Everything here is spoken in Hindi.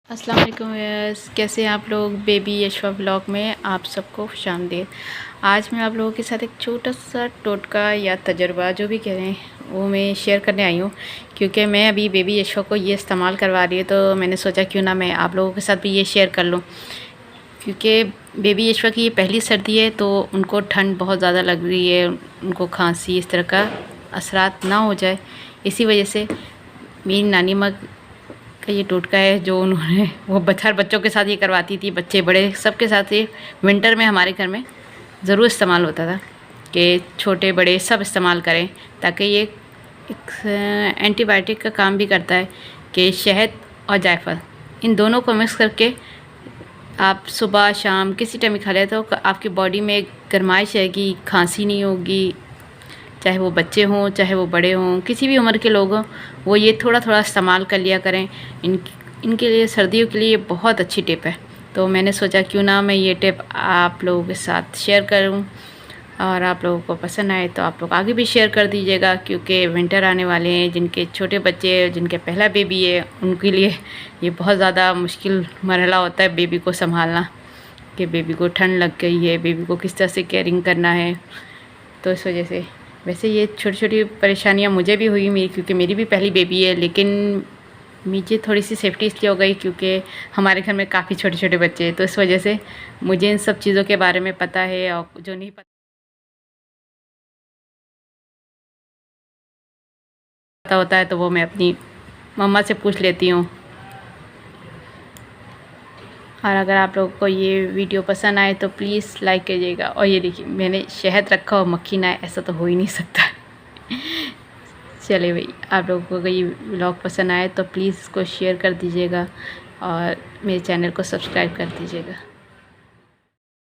अस्सलाम वालेकुम व्यूअर्स, कैसे हैं आप लोग। बेबी यशवा ब्लॉग में आप सबको खुशामदीद। आज मैं आप लोगों के साथ एक छोटा सा टोटका या तजुर्बा जो भी कह रहे हैं वो मैं शेयर करने आई हूँ, क्योंकि मैं अभी बेबी यशवा को ये इस्तेमाल करवा रही हूँ, तो मैंने सोचा क्यों ना मैं आप लोगों के साथ भी ये शेयर कर लूँ। क्योंकि बेबी यशवा की ये पहली सर्दी है, तो उनको ठंड बहुत ज़्यादा लग रही है, उनको खांसी इस तरह का असरात ना हो जाए, इसी वजह से मेरी नानी माँ का ये टोटका है जो उन्होंने वो हर बच्चों के साथ ये करवाती थी, बच्चे बड़े सबके साथ ये विंटर में हमारे घर में ज़रूर इस्तेमाल होता था कि छोटे बड़े सब इस्तेमाल करें, ताकि ये एक एंटीबायोटिक का काम भी करता है कि शहद और जायफल इन दोनों को मिक्स करके आप सुबह शाम किसी टाइम खा लें तो आपकी बॉडी में गर्माइश आएगी, खांसी नहीं होगी, चाहे वो बच्चे हों चाहे वो बड़े हों, किसी भी उम्र के लोग हों, वो ये थोड़ा थोड़ा इस्तेमाल कर लिया करें। इनके लिए सर्दियों के लिए ये बहुत अच्छी टिप है, तो मैंने सोचा क्यों ना मैं ये टिप आप लोगों के साथ शेयर करूं, और आप लोगों को पसंद आए तो आप लोग आगे भी शेयर कर दीजिएगा, क्योंकि विंटर आने वाले हैं। जिनके छोटे बच्चे, जिनके पहला बेबी है, उनके लिए ये बहुत ज़्यादा मुश्किल मरहला होता है बेबी को संभालना, कि बेबी को ठंड लग गई है, बेबी को किस तरह से केयरिंग करना है। तो इस वजह से वैसे ये छोटी छोटी परेशानियां मुझे भी हुई मेरी, क्योंकि मेरी भी पहली बेबी है, लेकिन मुझे थोड़ी सी सेफ्टी इसलिए हो गई क्योंकि हमारे घर में काफ़ी छोटे छोटे बच्चे हैं, तो इस वजह से मुझे इन सब चीज़ों के बारे में पता है, और जो नहीं पता होता है तो वो मैं अपनी मम्मा से पूछ लेती हूँ। और अगर आप लोगों को ये वीडियो पसंद आए तो प्लीज़ लाइक कीजिएगा। और ये देखिए मैंने शहद रखा और मक्खी ना आए, ऐसा तो हो ही नहीं सकता। चलिए भाई, आप लोगों को अगर ये व्लॉग पसंद आए तो प्लीज़ इसको शेयर कर दीजिएगा और मेरे चैनल को सब्सक्राइब कर दीजिएगा।